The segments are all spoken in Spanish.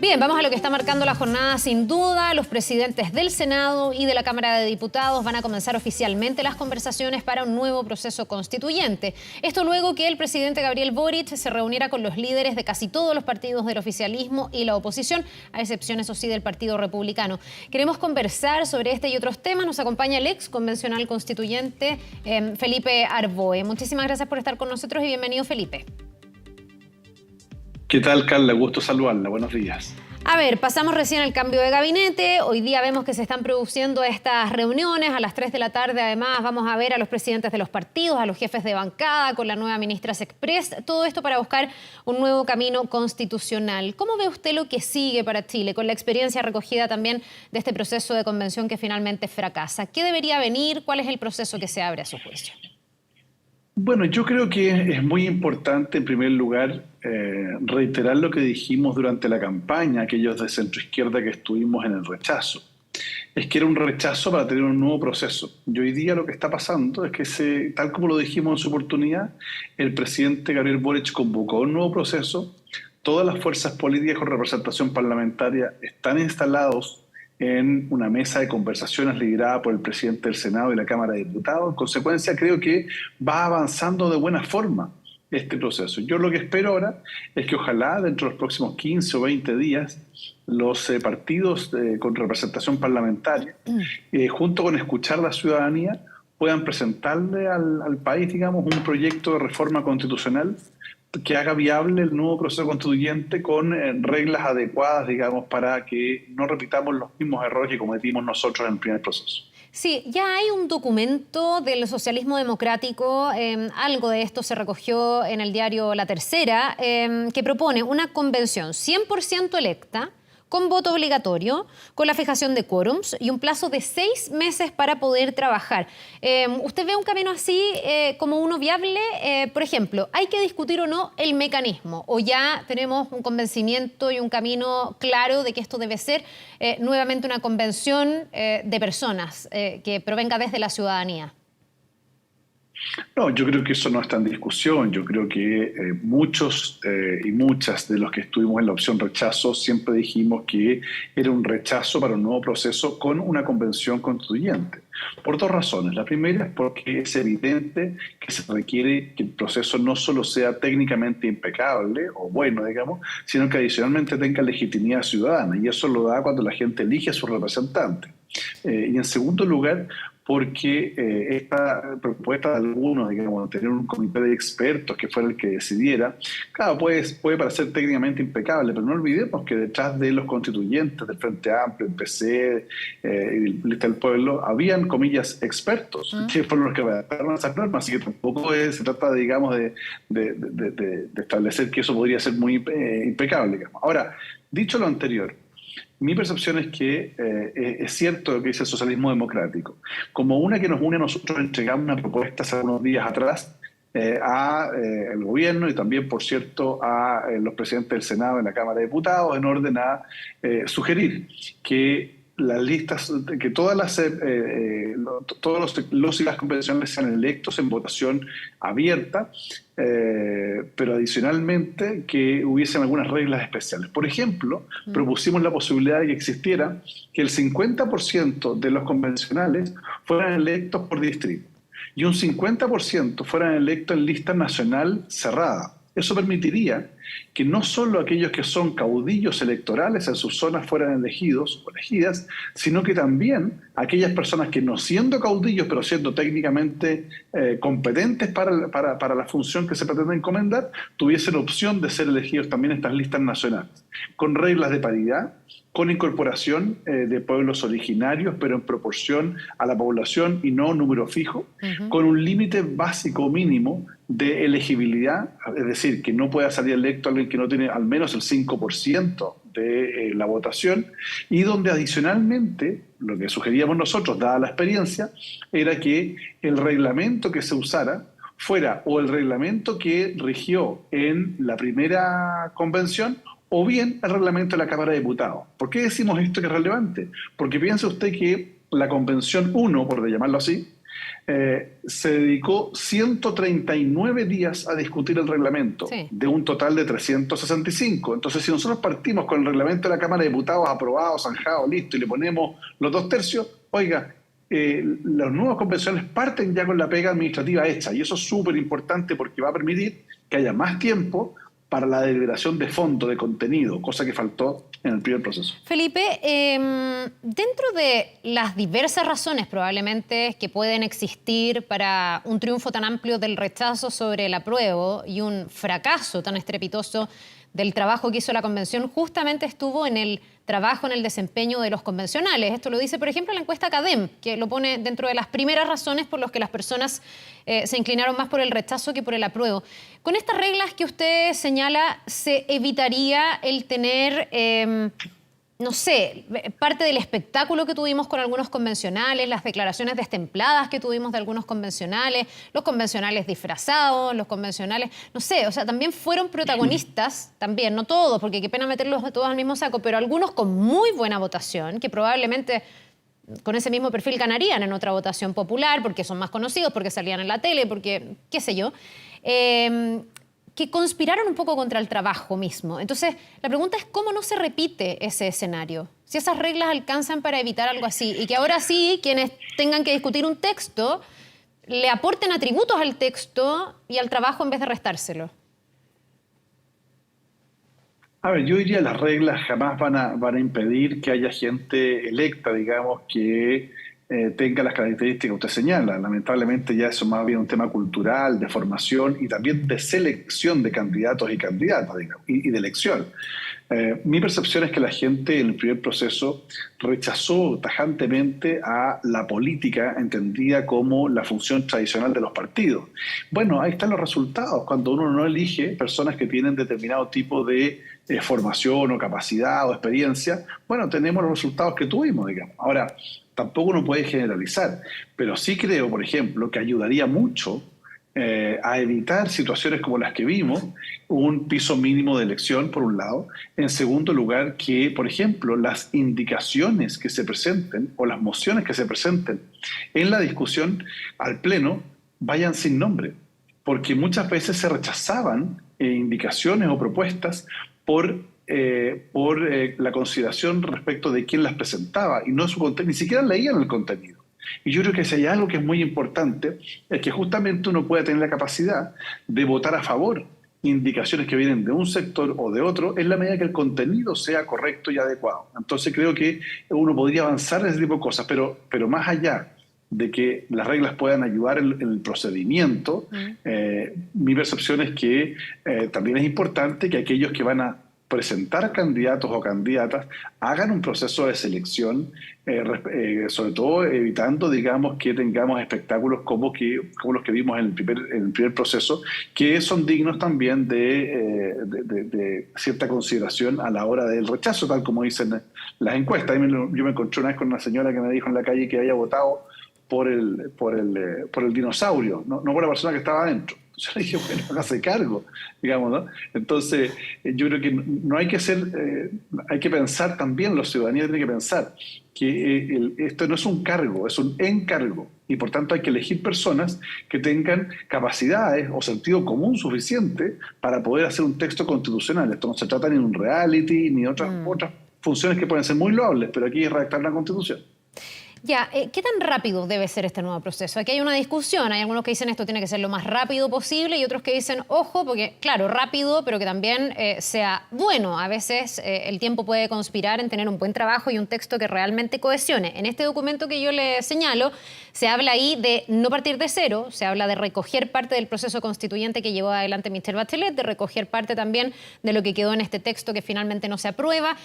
Bien, vamos a lo que está marcando la jornada sin duda. Los presidentes del Senado y de la Cámara de Diputados van a comenzar oficialmente las conversaciones para un nuevo proceso constituyente. Esto luego que el presidente Gabriel Boric se reuniera con los líderes de casi todos los partidos del oficialismo y la oposición, a excepción, eso sí, del Partido Republicano. Queremos conversar sobre este y otros temas. Nos acompaña el ex convencional constituyente Felipe Arboe. Muchísimas gracias por estar con nosotros y bienvenido, Felipe. ¿Qué tal, Carla? Gusto saludarla. Buenos días. A ver, pasamos recién el cambio de gabinete. Hoy día vemos que se están produciendo estas reuniones. A las 3 de la tarde, además, vamos a ver a los presidentes de los partidos, a los jefes de bancada, con la nueva ministra Express. Todo esto para buscar un nuevo camino constitucional. ¿Cómo ve usted lo que sigue para Chile, con la experiencia recogida también de este proceso de convención que finalmente fracasa? ¿Qué debería venir? ¿Cuál es el proceso que se abre a su juicio? Bueno, yo creo que es muy importante, en primer lugar, reiterar lo que dijimos durante la campaña, aquellos de centroizquierda que estuvimos en el rechazo. Es que era un rechazo para tener un nuevo proceso. Y hoy día lo que está pasando es que, tal como lo dijimos en su oportunidad, el presidente Gabriel Boric convocó un nuevo proceso. Todas las fuerzas políticas con representación parlamentaria están instalados en una mesa de conversaciones liderada por el presidente del Senado y la Cámara de Diputados. En consecuencia, creo que va avanzando de buena forma este proceso. Yo lo que espero ahora es que ojalá dentro de los próximos 15 o 20 días los partidos con representación parlamentaria, junto con escuchar a la ciudadanía, puedan presentarle al país, digamos, un proyecto de reforma constitucional que haga viable el nuevo proceso constituyente con reglas adecuadas, digamos, para que no repitamos los mismos errores que cometimos nosotros en el primer proceso. Sí, ya hay un documento del socialismo democrático, algo de esto se recogió en el diario La Tercera, que propone una convención 100% electa, con voto obligatorio, con la fijación de quórums y un plazo de 6 meses para poder trabajar. ¿Usted ve un camino así como uno viable? Por ejemplo, ¿hay que discutir o no el mecanismo? ¿O ya tenemos un convencimiento y un camino claro de que esto debe ser nuevamente una convención de personas que provenga desde la ciudadanía? No, yo creo que eso no está en discusión. Yo creo que muchos y muchas de los que estuvimos en la opción rechazo siempre dijimos que era un rechazo para un nuevo proceso con una convención constituyente. Por dos razones. La primera es porque es evidente que se requiere que el proceso no solo sea técnicamente impecable o bueno, digamos, sino que adicionalmente tenga legitimidad ciudadana. Y eso lo da cuando la gente elige a su representante. Y en segundo lugar, porque esta propuesta de algunos, digamos, de tener un comité de expertos que fuera el que decidiera, claro, puede parecer técnicamente impecable, pero no olvidemos que detrás de los constituyentes del Frente Amplio, el PC y Lista del Pueblo, habían, comillas, expertos, que fueron los que redactaron esas normas, así que tampoco se trata, digamos, de establecer que eso podría ser muy impecable, digamos. Ahora, dicho lo anterior, mi percepción es que es cierto lo que dice el socialismo democrático. Como una que nos une a nosotros, entregamos una propuesta hace unos días atrás al gobierno y también, por cierto, a los presidentes del Senado y la Cámara de Diputados en orden a sugerir que las listas, que todos los y las convencionales sean electos en votación abierta, pero adicionalmente que hubiesen algunas reglas especiales. Por ejemplo, propusimos la posibilidad de que existiera que el 50% de los convencionales fueran electos por distrito y un 50% fueran electos en lista nacional cerrada. Eso permitiría que no solo aquellos que son caudillos electorales en sus zonas fueran elegidos o elegidas, sino que también aquellas personas que no siendo caudillos, pero siendo técnicamente competentes para la función que se pretende encomendar, tuviesen opción de ser elegidos también en estas listas nacionales, con reglas de paridad, con incorporación de pueblos originarios, pero en proporción a la población y no número fijo, con un límite básico mínimo de elegibilidad, es decir, que no pueda salir electo alguien que no tiene al menos el 5% de la votación, y donde adicionalmente, lo que sugeríamos nosotros, dada la experiencia, era que el reglamento que se usara fuera o el reglamento que rigió en la primera convención o bien el reglamento de la Cámara de Diputados. ¿Por qué decimos esto que es relevante? Porque piensa usted que la Convención 1, por llamarlo así, se dedicó 139 días a discutir el reglamento, Sí. de un total de 365. Entonces, si nosotros partimos con el reglamento de la Cámara de Diputados aprobado, zanjado, listo, y le ponemos los 2/3, oiga, los nuevos convencionales parten ya con la pega administrativa hecha, y eso es súper importante porque va a permitir que haya más tiempo para la deliberación de fondo, de contenido, cosa que faltó en el primer proceso. Felipe, dentro de las diversas razones probablemente que pueden existir para un triunfo tan amplio del rechazo sobre el apruebo y un fracaso tan estrepitoso del trabajo que hizo la convención, justamente estuvo en el trabajo, en el desempeño de los convencionales. Esto lo dice, por ejemplo, la encuesta CADEM, que lo pone dentro de las primeras razones por las que las personas se inclinaron más por el rechazo que por el apruebo. Con estas reglas que usted señala, ¿se evitaría el tener, no sé, parte del espectáculo que tuvimos con algunos convencionales, las declaraciones destempladas que tuvimos de algunos convencionales, los convencionales disfrazados, los convencionales, no sé, o sea, también fueron protagonistas, también, no todos, porque qué pena meterlos todos al mismo saco, pero algunos con muy buena votación, que probablemente con ese mismo perfil ganarían en otra votación popular, porque son más conocidos, porque salían en la tele, porque qué sé yo, que conspiraron un poco contra el trabajo mismo. Entonces, la pregunta es cómo no se repite ese escenario. Si esas reglas alcanzan para evitar algo así, y que ahora sí, quienes tengan que discutir un texto, le aporten atributos al texto y al trabajo en vez de restárselo. A ver, yo diría las reglas jamás van a impedir que haya gente electa, digamos, que tenga las características que usted señala. Lamentablemente ya eso más bien un tema cultural, de formación y también de selección de candidatos y candidatas, digamos, y de elección. Mi percepción es que la gente en el primer proceso rechazó tajantemente a la política entendida como la función tradicional de los partidos. Bueno, ahí están los resultados. Cuando uno no elige personas que tienen determinado tipo de formación o capacidad o experiencia, bueno, tenemos los resultados que tuvimos, digamos. Ahora, tampoco uno puede generalizar, pero sí creo, por ejemplo, que ayudaría mucho a evitar situaciones como las que vimos, un piso mínimo de elección, por un lado. En segundo lugar, que, por ejemplo, las indicaciones que se presenten o las mociones que se presenten en la discusión al Pleno vayan sin nombre, porque muchas veces se rechazaban indicaciones o propuestas por la consideración respecto de quién las presentaba y no su contenido, ni siquiera leían el contenido. Y yo creo que si hay algo que es muy importante, es que justamente uno puede tener la capacidad de votar a favor indicaciones que vienen de un sector o de otro, en la medida que el contenido sea correcto y adecuado. Entonces creo que uno podría avanzar en ese tipo de cosas, pero más allá de que las reglas puedan ayudar en el procedimiento, mi percepción es que también es importante que aquellos que van a presentar candidatos o candidatas hagan un proceso de selección, sobre todo evitando, digamos, que tengamos espectáculos como los que vimos en el primer proceso, que son dignos también de cierta consideración a la hora del rechazo, tal como dicen las encuestas. Yo me encontré una vez con una señora que me dijo en la calle que había votado por el dinosaurio, no por la persona que estaba adentro. Yo le dije, bueno, hágase cargo, digamos, ¿no? Entonces, yo creo que no hay que hay que pensar también, la ciudadanía tiene que pensar que esto no es un cargo, es un encargo. Y por tanto hay que elegir personas que tengan capacidades o sentido común suficiente para poder hacer un texto constitucional. Esto no se trata ni de un reality, ni de otras funciones que pueden ser muy loables, pero aquí es redactar una constitución. Ya, ¿qué tan rápido debe ser este nuevo proceso? Aquí hay una discusión, hay algunos que dicen esto tiene que ser lo más rápido posible y otros que dicen, ojo, porque claro, rápido, pero que también sea bueno. A veces el tiempo puede conspirar en tener un buen trabajo y un texto que realmente cohesione. En este documento que yo le señalo, se habla ahí de no partir de cero, se habla de recoger parte del proceso constituyente que llevó adelante Michelle Bachelet, de recoger parte también de lo que quedó en este texto que finalmente no se aprueba.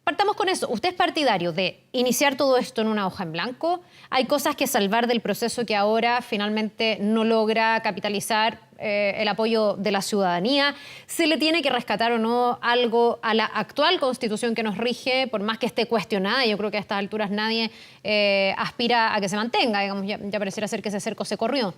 Partamos con eso. ¿Usted es partidario de iniciar todo esto en una hoja en blanco? ¿Hay cosas que salvar del proceso que ahora finalmente no logra capitalizar el apoyo de la ciudadanía? ¿Se le tiene que rescatar o no algo a la actual Constitución que nos rige, por más que esté cuestionada? Yo creo que a estas alturas nadie aspira a que se mantenga. Digamos, ya pareciera ser que ese cerco se corrió.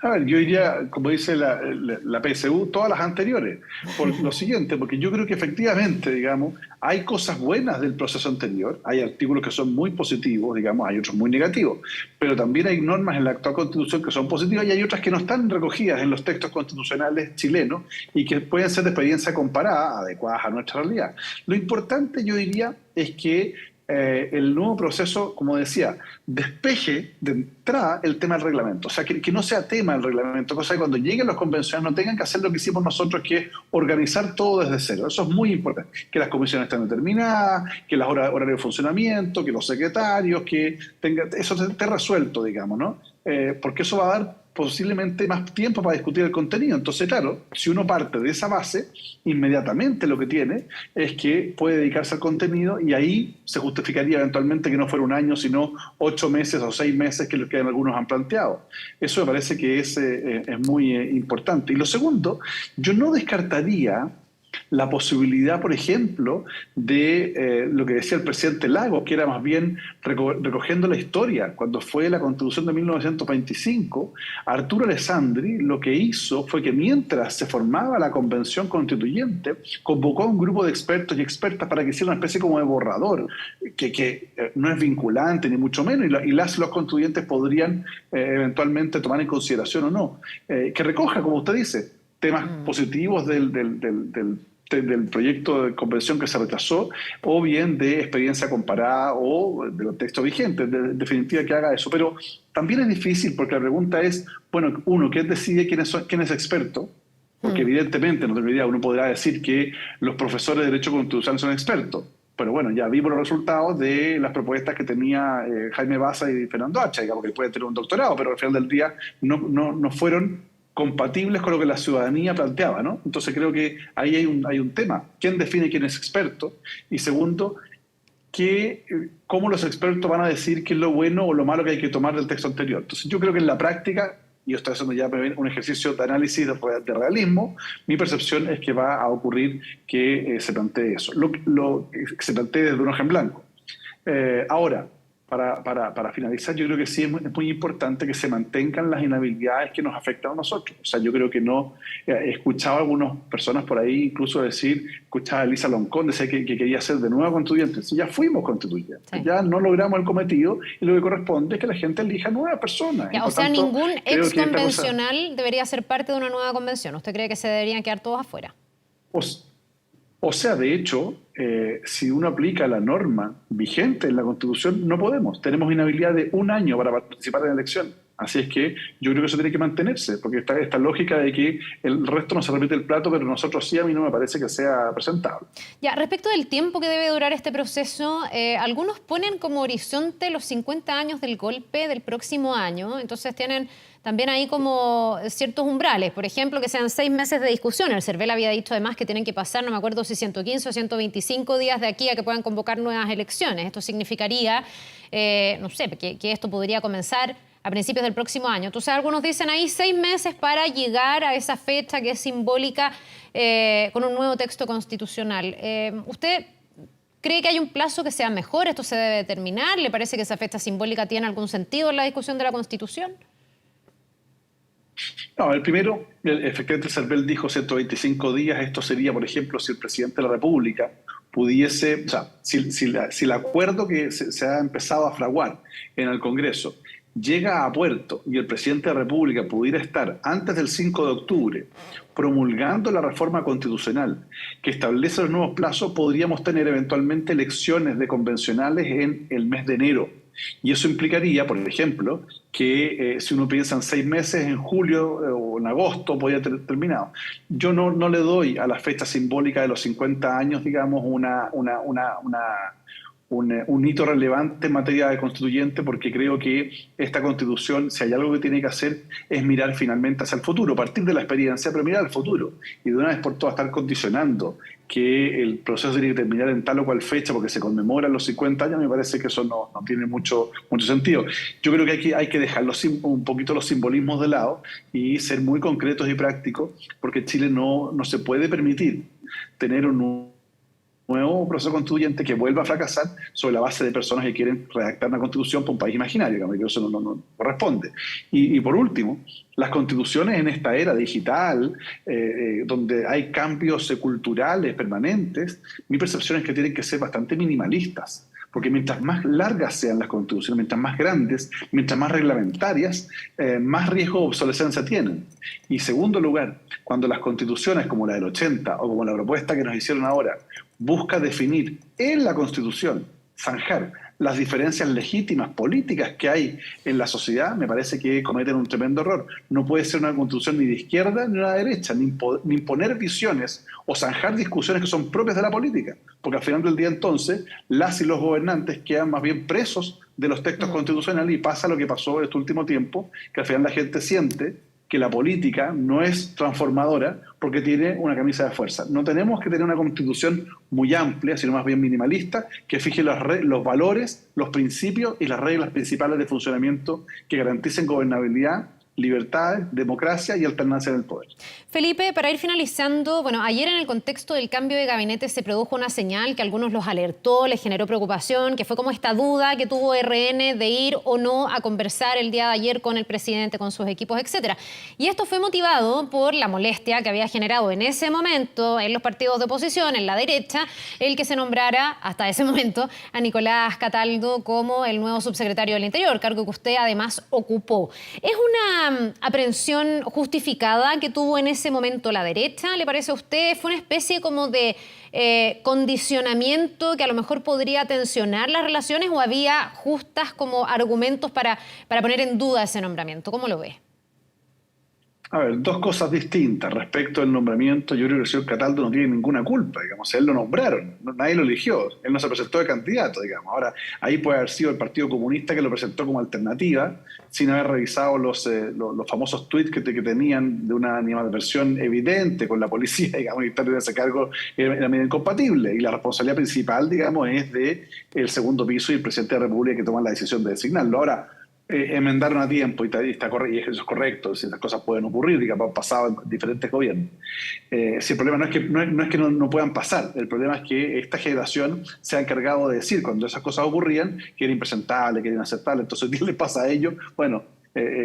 A ver, yo diría, como dice la PSU, todas las anteriores, por lo siguiente, porque yo creo que efectivamente, digamos, hay cosas buenas del proceso anterior, hay artículos que son muy positivos, digamos, hay otros muy negativos, pero también hay normas en la actual Constitución que son positivas y hay otras que no están recogidas en los textos constitucionales chilenos y que pueden ser de experiencia comparada, adecuadas a nuestra realidad. Lo importante, yo diría, es que el nuevo proceso, como decía, despeje de entrada el tema del reglamento. O sea, que no sea tema el reglamento, cosa que cuando lleguen los convencionales no tengan que hacer lo que hicimos nosotros, que es organizar todo desde cero. Eso es muy importante. Que las comisiones estén determinadas, que las horarios de funcionamiento, que los secretarios, que tenga, eso esté resuelto, digamos, ¿no? Porque eso va a dar posiblemente más tiempo para discutir el contenido. Entonces, claro, si uno parte de esa base, inmediatamente lo que tiene es que puede dedicarse al contenido y ahí se justificaría eventualmente que no fuera un año, sino 8 meses o 6 meses que algunos han planteado. Eso me parece que es muy importante. Y lo segundo, yo no descartaría la posibilidad, por ejemplo, de lo que decía el presidente Lagos, que era más bien recogiendo la historia. Cuando fue la Constitución de 1925, Arturo Alessandri lo que hizo fue que mientras se formaba la Convención Constituyente, convocó a un grupo de expertos y expertas para que hiciera una especie como de borrador, que no es vinculante ni mucho menos, y los constituyentes podrían eventualmente tomar en consideración o no, que recoja, como usted dice, temas positivos del proyecto de convención que se rechazó, o bien de experiencia comparada o de los textos vigentes, en definitiva que haga eso. Pero también es difícil porque la pregunta es, bueno, uno, ¿quién decide quién es experto? Porque evidentemente, no tengo idea, uno podrá decir que los profesores de Derecho Constitucional son expertos. Pero bueno, ya vimos los resultados de las propuestas que tenía Jaime Baza y Fernando Hacha, digamos que puede tener un doctorado, pero al final del día no fueron compatibles con lo que la ciudadanía planteaba, ¿no? Entonces creo que ahí hay un tema. ¿Quién define quién es experto? Y segundo, ¿cómo los expertos van a decir qué es lo bueno o lo malo que hay que tomar del texto anterior? Entonces yo creo que en la práctica, y yo estoy haciendo ya un ejercicio de análisis de realismo, mi percepción es que va a ocurrir que se plantee eso, que se plantee desde un hoja en blanco. Ahora, para finalizar, yo creo que sí es muy importante que se mantengan las inhabilidades que nos afectan a nosotros. O sea, yo creo que no... He escuchado a algunas personas por ahí incluso escuchaba a Elisa Loncón decir que quería ser de nuevo constituyente. Si ya fuimos constituyentes, sí, ya no logramos el cometido y lo que corresponde es que la gente elija nuevas personas. Ya, o sea, ningún ex convencional debería ser parte de una nueva convención. ¿Usted cree que se deberían quedar todos afuera? O sea, de hecho, si uno aplica la norma vigente en la Constitución, no podemos. Tenemos inhabilidad de 1 año para participar en la elección. Así es que yo creo que eso tiene que mantenerse, porque está esta lógica de que el resto no se repite el plato, pero nosotros sí, a mí no me parece que sea presentable. Ya, respecto del tiempo que debe durar este proceso, algunos ponen como horizonte los 50 años del golpe del próximo año, entonces tienen también ahí como ciertos umbrales, por ejemplo, que sean 6 meses de discusión. El CERVEL había dicho además que tienen que pasar, no me acuerdo si 115 o 125 días de aquí a que puedan convocar nuevas elecciones. Esto significaría, no sé, que esto podría comenzar a principios del próximo año. Entonces algunos dicen ahí 6 meses para llegar a esa fecha que es simbólica con un nuevo texto constitucional. ¿Usted cree que hay un plazo que sea mejor? ¿Esto se debe determinar? ¿Le parece que esa fecha simbólica tiene algún sentido en la discusión de la Constitución? No, el primero, efectivamente el CERVEL dijo 125 días. Esto sería, por ejemplo, si el presidente de la República pudiese, o sea, si el acuerdo que se ha empezado a fraguar en el Congreso llega a puerto y el presidente de la República pudiera estar antes del 5 de octubre promulgando la reforma constitucional que establece los nuevos plazos, podríamos tener eventualmente elecciones de convencionales en el mes de enero. Y eso implicaría, por ejemplo, que si uno piensa en 6 meses, en julio o en agosto podría tener terminado. Yo no le doy a la fecha simbólica de los 50 años, digamos, un hito relevante en materia de constituyente, porque creo que esta Constitución, si hay algo que tiene que hacer, es mirar finalmente hacia el futuro, partir de la experiencia, pero mirar al futuro. Y de una vez por todas estar condicionando que el proceso tiene que terminar en tal o cual fecha porque se conmemoran los 50 años, me parece que eso no tiene mucho sentido. Yo creo que hay que dejar un poquito los simbolismos de lado y ser muy concretos y prácticos, porque Chile no se puede permitir tener un nuevo proceso constituyente que vuelva a fracasar sobre la base de personas que quieren redactar una constitución para un país imaginario, digamos, que eso no corresponde. Y por último, las constituciones en esta era digital, donde hay cambios culturales permanentes, mi percepción es que tienen que ser bastante minimalistas. Porque mientras más largas sean las constituciones, mientras más grandes, mientras más reglamentarias, más riesgo de obsolescencia tienen. Y segundo lugar, cuando las constituciones como la del 80 o como la propuesta que nos hicieron ahora busca definir en la Constitución, zanjar las diferencias legítimas políticas que hay en la sociedad, me parece que cometen un tremendo error. No puede ser una constitución ni de izquierda ni de la derecha, ni imponer visiones o zanjar discusiones que son propias de la política, porque al final del día entonces las y los gobernantes quedan más bien presos de los textos constitucionales y pasa lo que pasó en este último tiempo, que al final la gente siente que la política no es transformadora porque tiene una camisa de fuerza. No tenemos que tener una constitución muy amplia, sino más bien minimalista, que fije los valores, los principios y las reglas principales de funcionamiento que garanticen gobernabilidad, libertad, democracia y alternancia en el poder. Felipe, para ir finalizando, bueno, ayer en el contexto del cambio de gabinete se produjo una señal que a algunos los alertó, les generó preocupación, que fue como esta duda que tuvo RN de ir o no a conversar el día de ayer con el presidente, con sus equipos, etcétera. Y esto fue motivado por la molestia que había generado en ese momento en los partidos de oposición, en la derecha, el que se nombrara hasta ese momento a Nicolás Cataldo como el nuevo subsecretario del Interior, cargo que usted además ocupó. ¿Es una aprehensión justificada que tuvo en ese momento la derecha? ¿Le parece a usted? ¿Fue una especie como de condicionamiento que a lo mejor podría tensionar las relaciones o había justas como argumentos para poner en duda ese nombramiento? ¿Cómo lo ve? A ver, dos cosas distintas. Respecto al nombramiento, yo creo que el señor Cataldo no tiene ninguna culpa, digamos. Él lo nombraron, nadie lo eligió, él no se presentó de candidato, digamos. Ahora, ahí puede haber sido el Partido Comunista que lo presentó como alternativa, sin haber revisado los famosos tweets que tenían de una animadversión evidente con la policía, digamos, y estar en ese cargo era medio incompatible. Y la responsabilidad principal, digamos, es del segundo piso y el presidente de la República que toma la decisión de designarlo. Ahora, enmendaron a tiempo y eso es correcto, si las cosas pueden ocurrir, digamos, han pasado en diferentes gobiernos. Si el problema no es que no puedan pasar, el problema es que esta generación se ha encargado de decir cuando esas cosas ocurrían que era impresentable, que era inaceptable, entonces ¿qué le pasa a ellos? Bueno,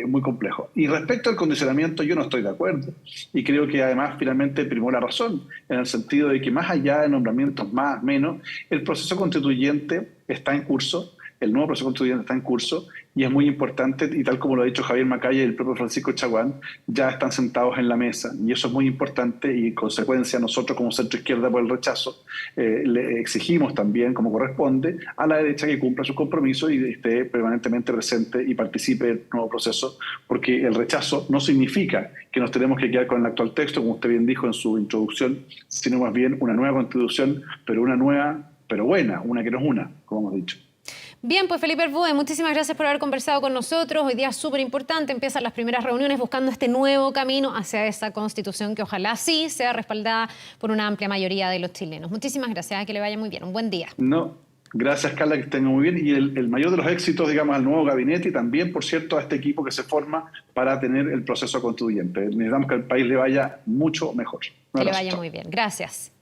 muy complejo. Y respecto al condicionamiento, yo no estoy de acuerdo y creo que además finalmente primó la razón, en el sentido de que más allá de nombramientos más, menos, el proceso constituyente está en curso. El nuevo proceso constituyente está en curso y es muy importante, y tal como lo ha dicho Javier Macaya y el propio Francisco Chaguán, ya están sentados en la mesa. Y eso es muy importante y en consecuencia nosotros como centro izquierda por el rechazo le exigimos también, como corresponde, a la derecha que cumpla sus compromisos y esté permanentemente presente y participe del nuevo proceso, porque el rechazo no significa que nos tenemos que quedar con el actual texto, como usted bien dijo en su introducción, sino más bien una nueva constitución, pero una nueva, pero buena, una que no es una, como hemos dicho. Bien, pues Felipe Arbúe, muchísimas gracias por haber conversado con nosotros. Hoy día es súper importante, empiezan las primeras reuniones buscando este nuevo camino hacia esa constitución que ojalá sí sea respaldada por una amplia mayoría de los chilenos. Muchísimas gracias, que le vaya muy bien. Un buen día. No, gracias Carla, que estén muy bien. Y el mayor de los éxitos, digamos, al nuevo gabinete y también, por cierto, a este equipo que se forma para tener el proceso constituyente. Necesitamos que al país le vaya mucho mejor. Que le vaya muy bien. Gracias.